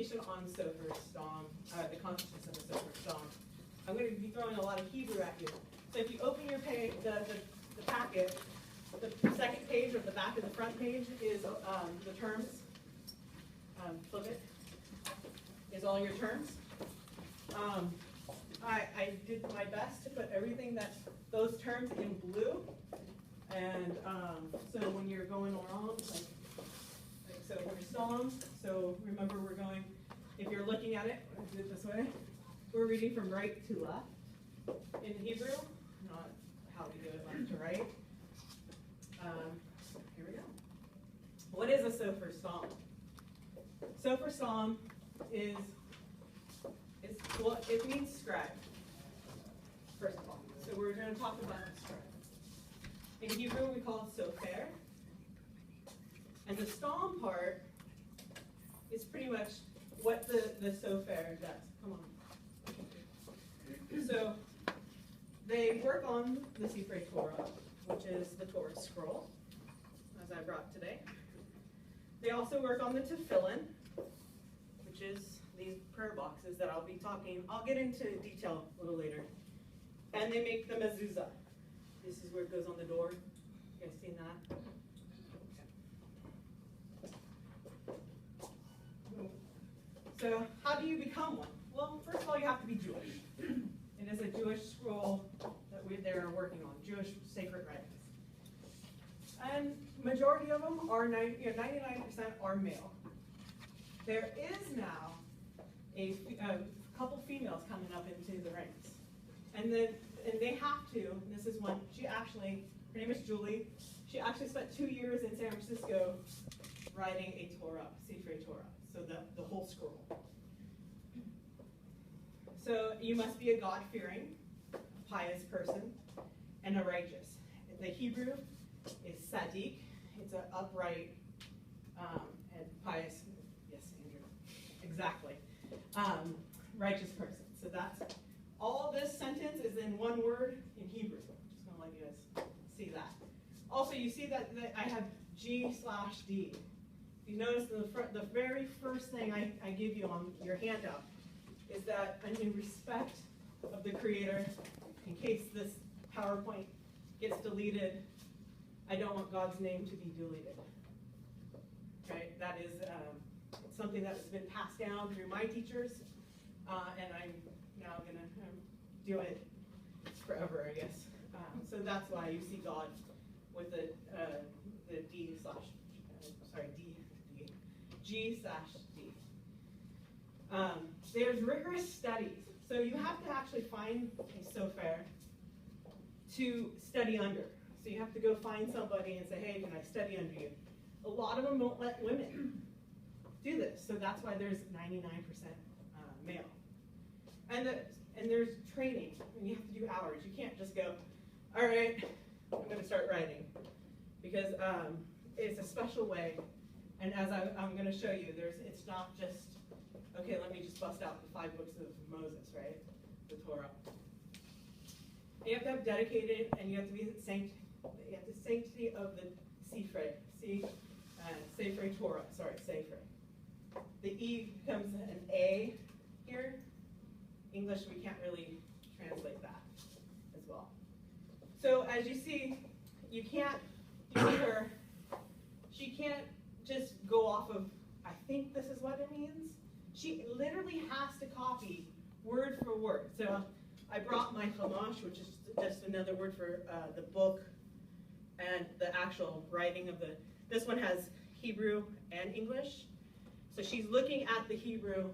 presentation on Sofer Stom, the consciousness of the Sofer Stom. I'm going to be throwing a lot of Hebrew at you. So if you open your page, the packet, the second page or the back of the front page is the terms. Flip it. Is all your terms. I did my best to put everything those terms in blue. And so when you're going along, so we're Stom. So remember we're going, if you're looking at it, do it this way. We're reading from right to left in Hebrew, not how we do it left to right. Here we go. What is a Sofer Stom? Sofer Stom is well, it means scribe, first of all. So we're going to talk about the scribe. In Hebrew, we call it sofer. And the Stom part is pretty much what the sofer does. Come on. So they work on the Sifrei Torah, which is the Torah scroll, as I brought today. They also work on the tefillin, which is these prayer boxes that I'll get into detail a little later. And they make the mezuzah. This is where it goes on the door. You guys seen that? Okay. So how do you become one? Well, first of all, you have to be Jewish. It is a Jewish scroll that they're working on, Jewish sacred writings. And majority of them are 99% are male. There is now a couple females coming up into the ranks. And they have to, and this is one, her name is Julie, she actually spent 2 years in San Francisco writing a Torah, Sifrei Torah, so the whole scroll. So you must be a God-fearing, pious person, and a righteous. The Hebrew is Sadiq, it's an upright and pious, yes, Andrew, exactly, righteous person. So that's, all this sentence is in one word in Hebrew. Just going to let you guys see that. Also, you see that I have G/D. If you notice the very first thing I give you on your handout is that in respect of the Creator, in case this PowerPoint gets deleted, I don't want God's name to be deleted. Right? That is something that has been passed down through my teachers, and I'm now going to do it forever, I guess. So that's why you see God with the G/D. There's rigorous studies. So you have to actually find a sofer to study under. So you have to go find somebody and say, hey, can I study under you? A lot of them won't let women do this. So that's why there's 99% male. And there's training, and you have to do hours. You can't just go, all right, I'm going to start writing. Because it's a special way. And as I'm going to show you, it's not just, okay, let me just bust out the 5 books of Moses, right? The Torah. And you have to have dedicated, and you have to be sanctity of the Sifrei. Sifrei Torah, sorry, Sifrei. The E becomes an A here. English, we can't really translate that as well. So as you see, you can't do her, she can't just go off of, I think this is what it means. She literally has to copy word for word. So I brought my Chumash, which is just another word for the book and the actual writing of this one has Hebrew and English. So she's looking at the Hebrew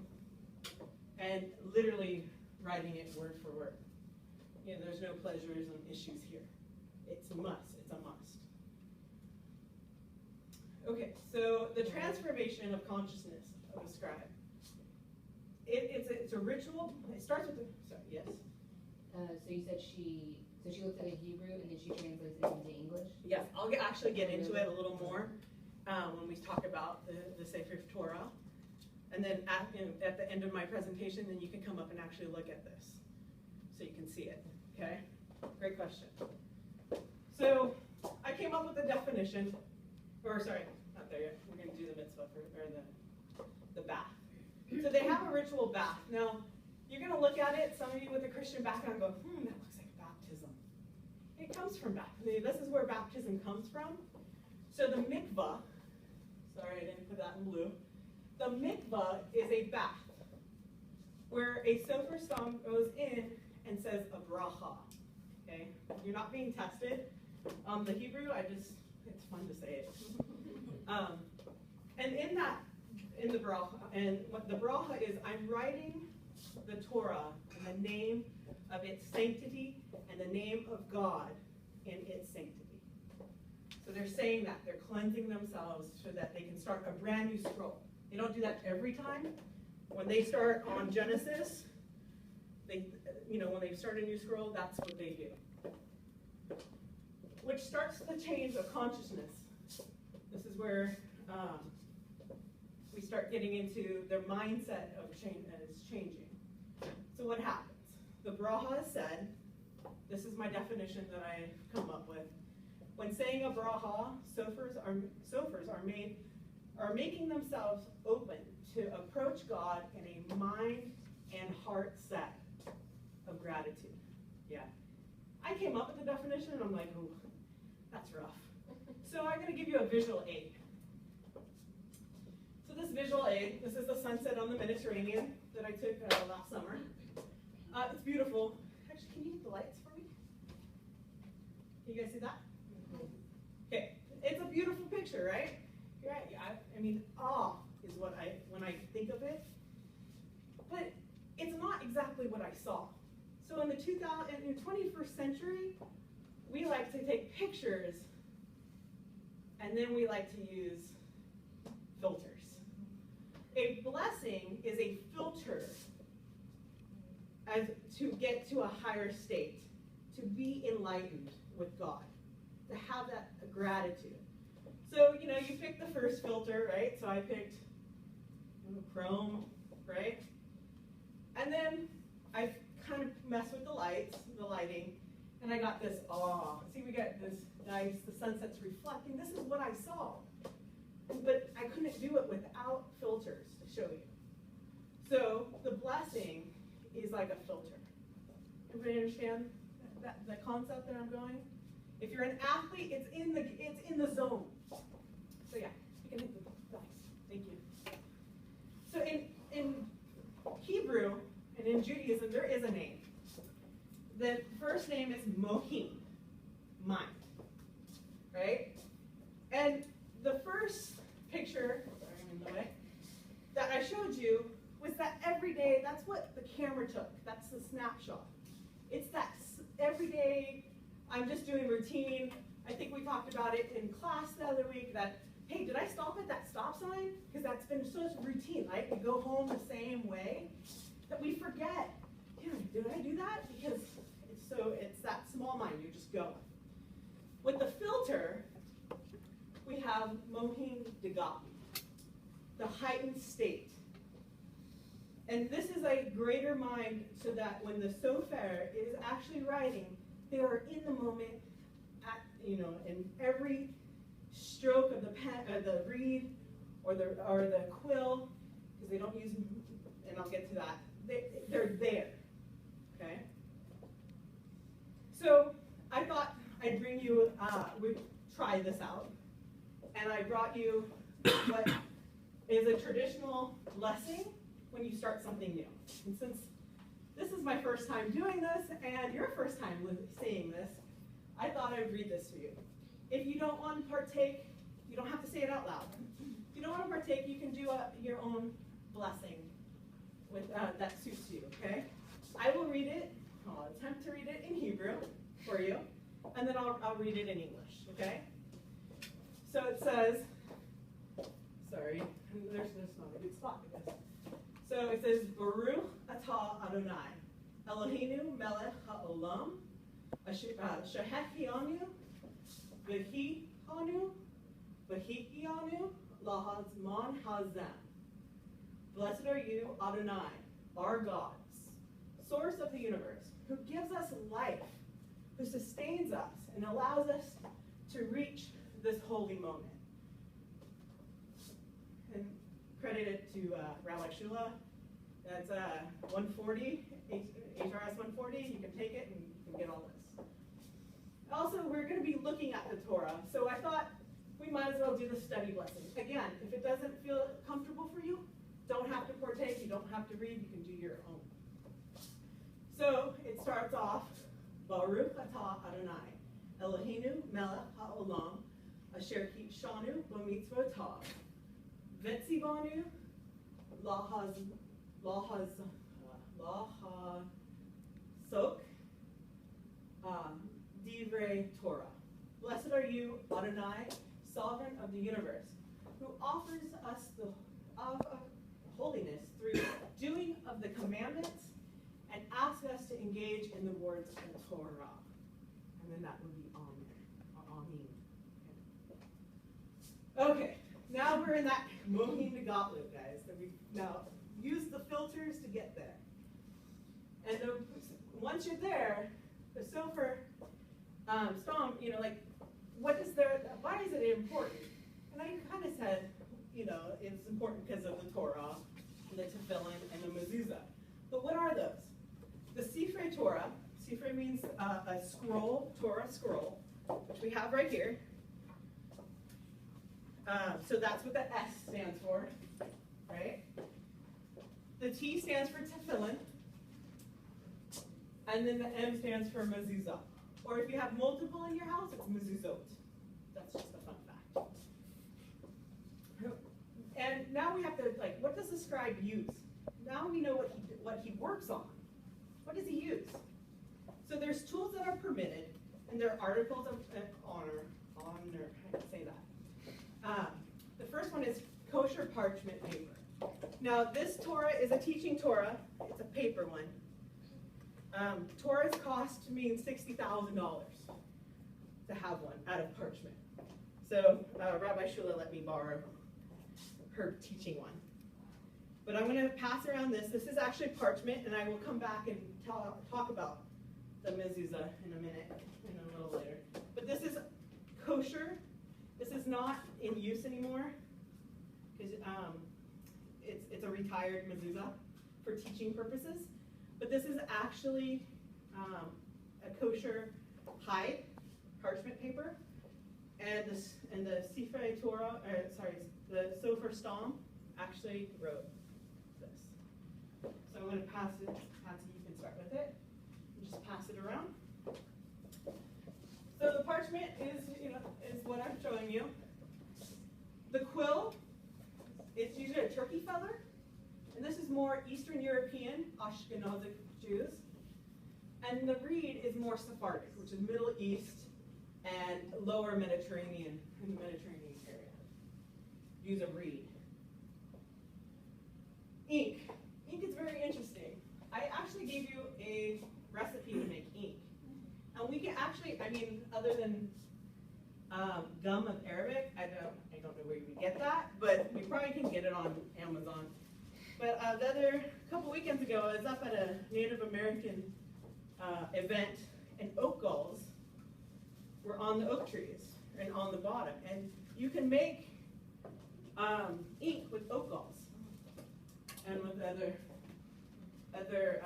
and literally writing it word for word. You know, there's no pleasures and issues here. It's a must. It's a must. Okay, so the transformation of consciousness of a scribe. It's a ritual. It starts with sorry, yes? So you said she looked at a Hebrew and then she translates it into English? Yes, I'll actually get into it a little more when we talk about the Sefer Torah. And then at the end of my presentation, then you can come up and actually look at this so you can see it, okay? Great question. So I came up with a definition, or sorry, not there yet. We're going to do the mitzvah, or the bath. So So they have a ritual bath. Now, you're going to look at it, some of you with a Christian background go, that looks like baptism. It comes from baptism. This is where baptism comes from. So the mikvah, sorry I didn't put that in blue. The mikvah is a bath where a sofer stam goes in and says a bracha. Okay? You're not being tested. The Hebrew, it's fun to say it. And in the bracha, and what the bracha is, I'm writing the Torah in the name of its sanctity and the name of God in its sanctity. So they're saying that. They're cleansing themselves so that they can start a brand new scroll. They don't do that every time. When they start on Genesis, when they start a new scroll, that's what they do. Which starts the change of consciousness. This is where we start getting into their mindset of change is changing. So what happens? The bracha is said. This is my definition that I come up with. When saying a bracha, sofers are making themselves open to approach God in a mind and heart set of gratitude. Yeah. I came up with the definition and I'm like, ooh, that's rough. So I'm going to give you a visual aid. So this visual aid, this is the sunset on the Mediterranean that I took last summer. It's beautiful. Actually, can you hit the lights for me? Can you guys see that? Okay, it's a beautiful picture, right? Right. I mean, awe is when I think of it. But it's not exactly what I saw. So in the 21st century, we like to take pictures and then we like to use filters. A blessing is a filter to get to a higher state, to be enlightened with God, to have that gratitude. So, you pick the first filter, right? So I picked Chrome, right? And then I kind of messed with the lighting, and I got this awe. See, we got this nice, the sunset's reflecting. This is what I saw. But I couldn't do it without filters to show you. So the blessing is like a filter. Everybody understand the concept that I'm going? If you're an athlete, it's in the zone. So yeah, you can hit the dice. Thank you. So in Hebrew and in Judaism, there is a name. The first name is Mohim, mind, right? And the first picture, sorry, I'm in the way, that I showed you was that every day, that's what the camera took. That's the snapshot. It's that everyday, I'm just doing routine. I think we talked about it in class the other week that, hey, did I stop at that stop sign? Because that's been such routine, right? We go home the same way that we forget. Did I do that? Because it's that small mind, you just go. With the filter, we have Mohim Degapi, the heightened state. And this is a greater mind so that when the sofer is actually writing, they are in the moment, in every stroke of the pen, the reed, or the quill, because they don't use, and I'll get to that. They're there. Okay. So I thought I'd bring you. We'd try this out, and I brought you what is a traditional blessing when you start something new. And since this is my first time doing this, and your first time seeing this, I thought I would read this to you. If you don't want to partake, you don't have to say it out loud. If you don't want to partake, you can do your own blessing with that suits you, okay? I will read it, I'll attempt to read it in Hebrew for you, and then I'll read it in English, okay? So it says, sorry, there's not a good spot for this. So it says, Baruch atah Adonai, Eloheinu melech ha'olam, shehechianu, v'hi'anu lahazman hazem. Blessed are you, Adonai, our God, source of the universe, who gives us life, who sustains us and allows us to reach this holy moment. And credit it to Rabbi Shula That's 140, HRS 140. You can take it and you can get all this. Also, we're going to be looking at the Torah, so I thought we might as well do the study blessing. Again, if it doesn't feel comfortable for you, don't have to partake, you don't have to read, you can do your own. So it starts off, Baruch atah Adonai, Eloheinu melech ha'olam, asher kitshanu b'mitzvotah, v'tzivanu lahazok divrei Torah. Blessed are you, Adonai, sovereign of the universe, who offers us the of holiness through doing of the commandments and asks us to engage in the words of the Torah. And then that would be Amen, or Amin. Okay, now we're in that Mohim to Gottlieb, guys, that we've now used the filters to get there. And once you're there, the Sofer Stom, you know, like, what is there, why is it important? And I kind of said, you know, it's important because of the Torah, and the Tefillin, and the Mezuzah. But what are those? The Sifrei Torah, Sifrei means a scroll, Torah scroll, which we have right here. So that's what the S stands for, right? The T stands for Tefillin, and then the M stands for Mezuzah. Or if you have multiple in your house, it's Mezuzot. That's just a fun fact. And now we have to, like, what does the scribe use? Now we know what he works on. What does he use? So there's tools that are permitted, and there are articles of honor, how do you say that? The first one is kosher parchment paper. Now this Torah is a teaching Torah. It's a paper one. Torah's cost means $60,000 to have one out of parchment. So Rabbi Shula let me borrow her teaching one. But I'm going to pass around this. This is actually parchment, and I will come back and talk about the mezuzah in a minute, and a little later. But this is kosher. This is not in use anymore, because it's a retired mezuzah for teaching purposes. But this is actually a kosher hide parchment paper, and the Sifrei Torah, the Sofer Stom actually wrote this. So I'm going to pass it. Patsy, you can start with it. And just pass it around. So the parchment is what I'm showing you. The quill, it's usually a turkey feather, and this is more Eastern European, Ashkenazic Jews. And the reed is more Sephardic, which is Middle East and lower Mediterranean, in the Mediterranean area. Use a reed. Ink. Ink is very interesting. I actually gave you a recipe to make ink. And we can actually, other than gum of Arabic, I don't know where you would get that, but you probably can get it on Amazon. But a couple weekends ago, I was up at a Native American event, and oak galls were on the oak trees and on the bottom. And you can make ink with oak galls and with other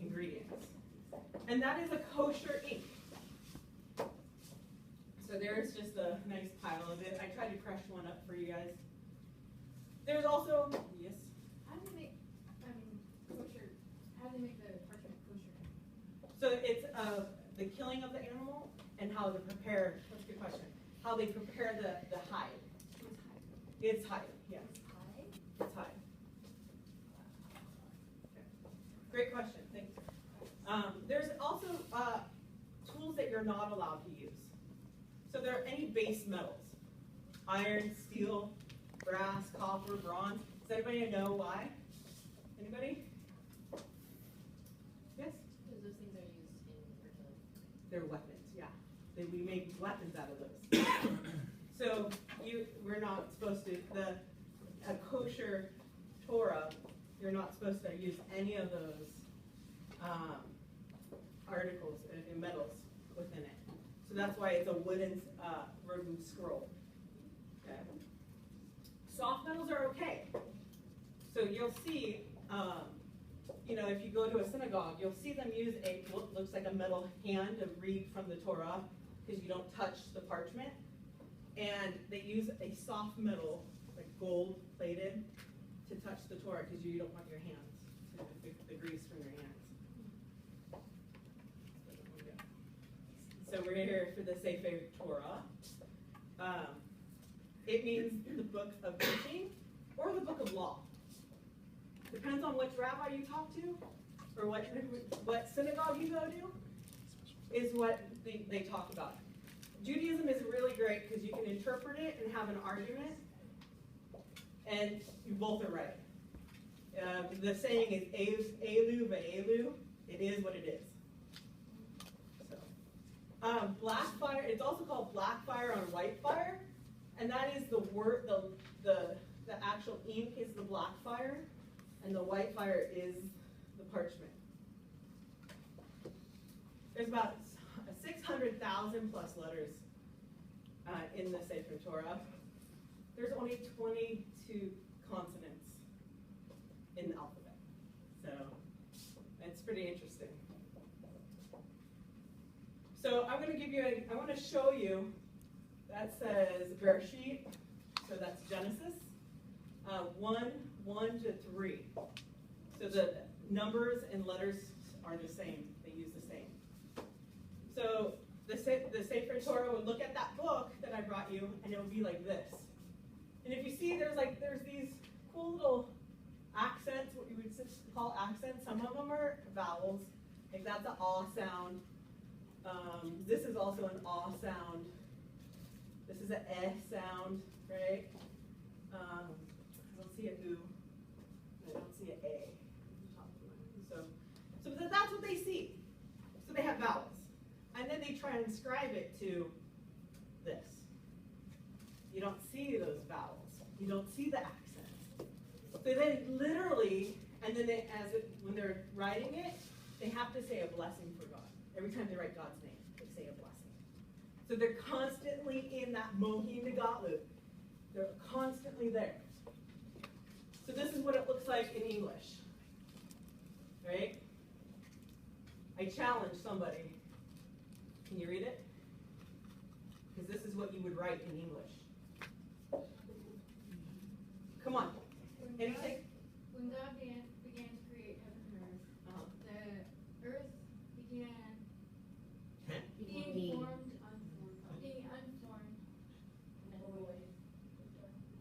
ingredients. And that is a kosher ink. So there's just a nice pile of it. I tried to crush one up for you guys. There's also, yes? How do they make, kosher, how do they make the parchment kosher? So it's the killing of the animal and how they prepare, that's a good question, how they prepare the hide. It's hide, yes. Hide? It's hide. Okay. Great question, thanks. There's also tools that you're not allowed to use. So there are any base metals, iron, steel, brass, copper, bronze. Does anybody know why? Anybody? Yes? Because those things are used in fertility. They're weapons, yeah. We make weapons out of those. So we're not supposed to, a kosher Torah, you're not supposed to use any of those articles and metals within it. So that's why it's a wooden scroll. Okay. Soft metals are okay. So you'll see You know, if you go to a synagogue, you'll see them use what looks like a metal hand to read from the Torah, because you don't touch the parchment. And they use a soft metal, like gold plated, to touch the Torah, because you don't want your hands, the grease from your hands. So we're here for the Sefer Torah. It means the book of teaching or the book of law. Depends on which rabbi you talk to or what synagogue you go to, is what they talk about. Judaism is really great because you can interpret it and have an argument, and you both are right. The saying is elu ve'elu. It is what it is. So, black fire. It's also called black fire on white fire, and that is the word. The actual ink is the black fire, and the white fire is the parchment. There's about 600,000 plus letters in the Sefer Torah. There's only 22 consonants in the alphabet. So it's pretty interesting. So I'm going to give you, I want to show you, that says Bereshit, so that's Genesis, 1 to 3. So the numbers and letters are the same. They use the same. So the Sefer Torah would look at that book that I brought you, and it would be like this. And if you see, there's these cool little accents, what you would call accents. Some of them are vowels. Like that's an ah sound. This is also an ah sound. This is an eh sound, right? I don't see a oo. I don't see an a. So that's what they see. So they have vowels. And then they transcribe it to this. You don't see those vowels. You don't see the accents. So they literally, and then when they're writing it, they have to say a blessing for God. Every time they write God's name, they say a blessing. So they're constantly in that mohin negatlu. They're constantly there. So this is what it looks like in English. Right? I challenge somebody. Can you read it? Because this is what you would write in English. Come on. Anything? When God began to create heaven and earth, the earth began being formed, being unformed, and void with darkness.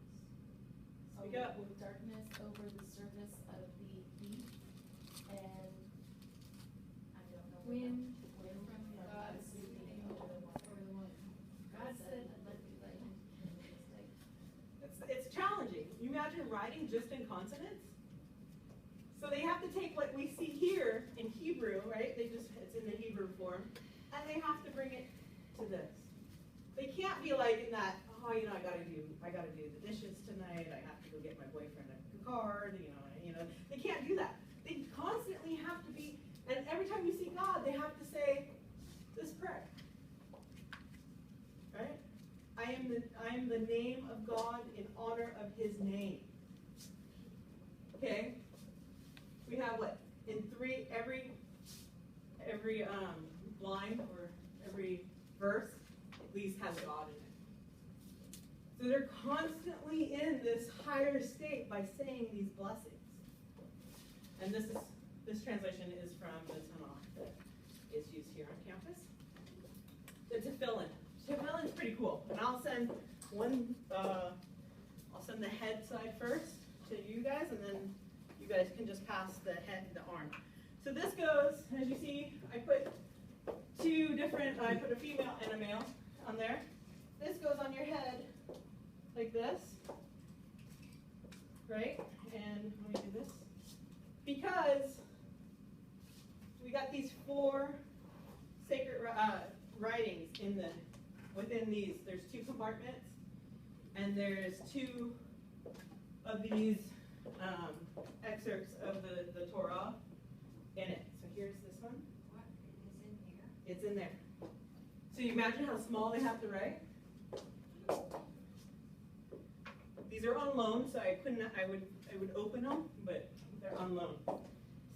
Speak up. With darkness over the surface of the deep, and I don't know. Wind Wind from God God's sweeping over the water. God said, let it be light. And it was light. It's challenging. You imagine writing just in consonants? So they have to take what we see here in Hebrew, right? It's in the Hebrew form, and they have to bring it to this. They can't be like in that, oh, I gotta do the dishes tonight. I have to go get my boyfriend a card. They can't do that. They constantly have to be, and every time you see God, they have to say this prayer, right? I am the name of God in honor of His name. Okay. We have what in every line or every verse at least has God in it. So they're constantly in this higher state by saying these blessings. And this translation is from the Tanakh that is used here on campus. The tefillin. Tefillin is pretty cool, and I'll send the head side first to you guys, and then you guys can just pass the head and the arm. So this goes, as you see, I put a female and a male on there. This goes on your head like this, right? And let me do this. Because we got these 4 sacred writings within these. There's 2 compartments, and there's 2 of these excerpts of the Torah in it. So here's this one. what is in here? It's in there. So you imagine how small they have to write? These are on loan, so I would open them, but They're on loan.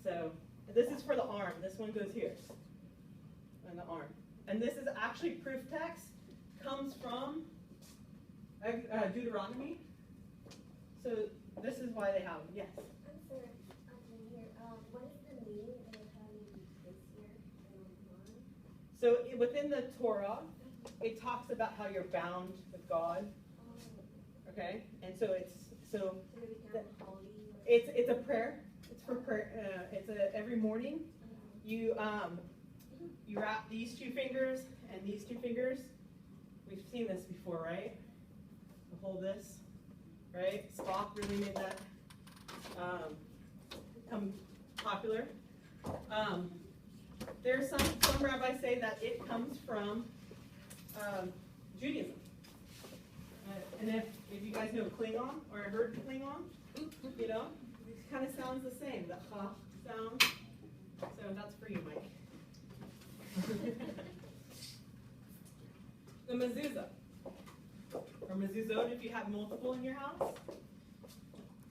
So this is for the arm. This one goes here, on the arm. And this is actually proof text, comes from Deuteronomy. So this is why they have them. Yes? I'm sorry, I can hear. What is the meaning of having this here and one? So within the Torah, it talks about how you're bound with God. Okay? And so So we become holy? it's a prayer. It's for prayer. Every morning you wrap these two fingers and these two fingers. We've seen this before, right? You hold this, right? Spock really made that become popular. There's some rabbis say that it comes from Judaism. And if you guys know Klingon or heard Klingon, you know, it kind of sounds the same, the ha sound. So that's for you, Mike. The mezuzah, or mezuzot if you have multiple in your house.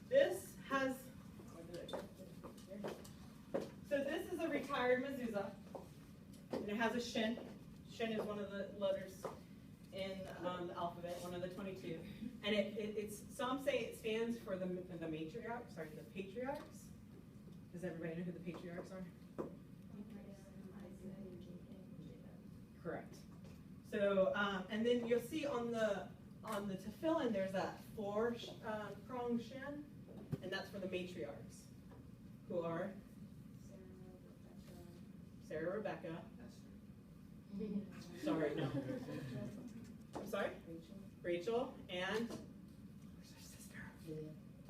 This has, so this is a retired mezuzah, and it has a shin. Shin is one of the letters in the alphabet, one of the 22. And it's some say it stands for the matriarchs, sorry, the patriarchs. Does everybody know who the patriarchs are? Correct. So, and then you'll see on the tefillin there's that four-pronged shin, and that's for the matriarchs, who are Sarah, Rebecca. Sorry, no. I'm sorry? Rachel, and where's her sister?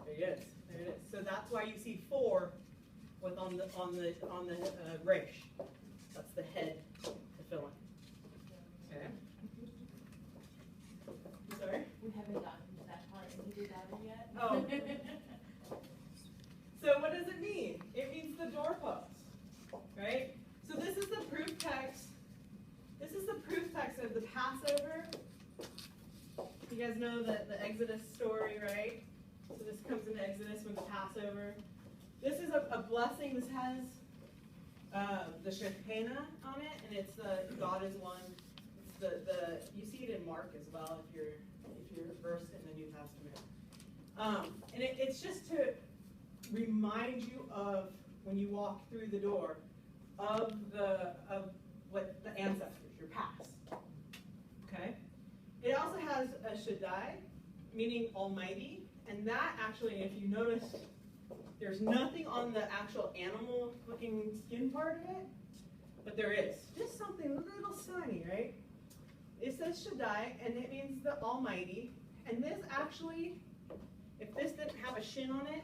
There it is. There it is. So that's why you see four with on the resh. That's the head tefillin. Okay. I'm sorry? We haven't gotten to that part, and you did that one yet? Oh. So what does it mean? It means the doorpost, right? So this is the proof text. This is the proof text of the Passover. You guys know the Exodus story, right? So this comes into Exodus with the Passover. This is a blessing. This has the Shekinah on it, and it's God is one. It's you see it in Mark as well if you're versed in the New Testament. And it's just to remind you of when you walk through the door of what the ancestors, your past. Okay? It also has a Shaddai, meaning Almighty, and that actually, if you notice, there's nothing on the actual animal-looking skin part of it, but there is. Just something a little shiny, right? It says Shaddai, and it means the Almighty, and this actually, if this didn't have a shin on it,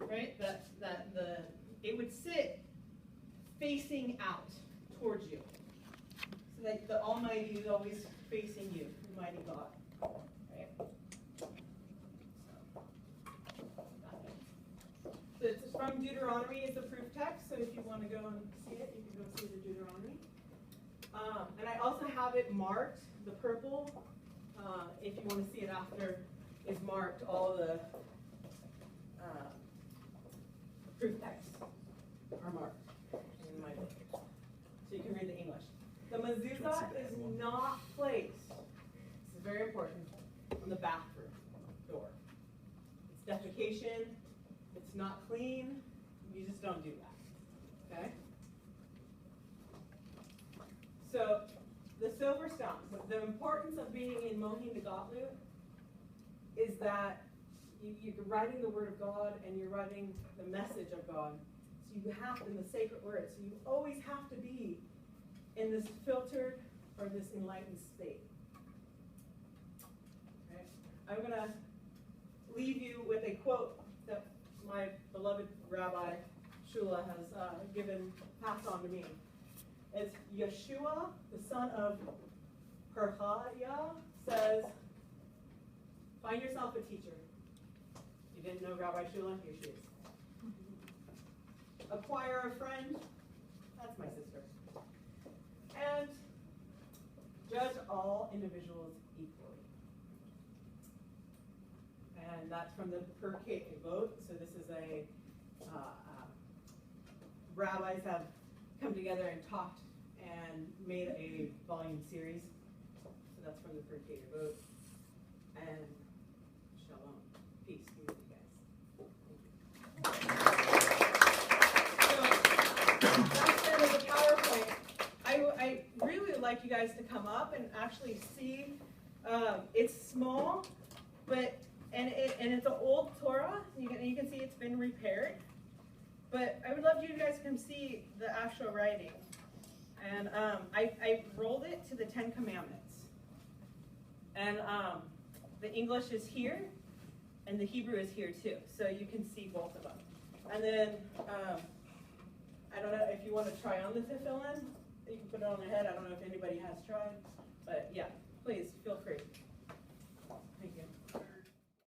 right, it would sit facing out towards you. So like the Almighty is always facing you, Almighty God. Right? So it's from Deuteronomy is the proof text, so if you want to go and see it, you can go see the Deuteronomy. And I also have it marked, the purple, if you want to see it after, is marked all the proof texts are marked in my book. So you can read the English. The mezuzah is not placed, this is very important, on the bathroom door. It's defecation, it's not clean, you just don't do that, okay? So, the silver stone, the importance of being in Mohin Nagotlu is that you're writing the Word of God and you're writing the message of God. So you have, in the sacred word, so you always have to be in this filtered or this enlightened state. Okay? I'm going to leave you with a quote that my beloved Rabbi Shula has passed on to me. It's Yeshua, the son of Perhaya, says, find yourself a teacher. You didn't know Rabbi Shula? Here she is. Acquire a friend. That's my sister. And judge all individuals equally. And that's from the Pirkei Avot. So this is a rabbis have come together and talked and made a volume series. So that's from the Mercator book. And shalom, peace be with you guys. So that's the end of the PowerPoint. I really would like you guys to come up and actually see. It's small, but and it's an old Torah. You can see it's been repaired. But I would love you guys to come see the actual writing. And I rolled it to the 10 Commandments. And the English is here, and the Hebrew is here too. So you can see both of them. And then, I don't know if you want to try on the tefillin. You can put it on your head. I don't know if anybody has tried. But yeah, please, feel free.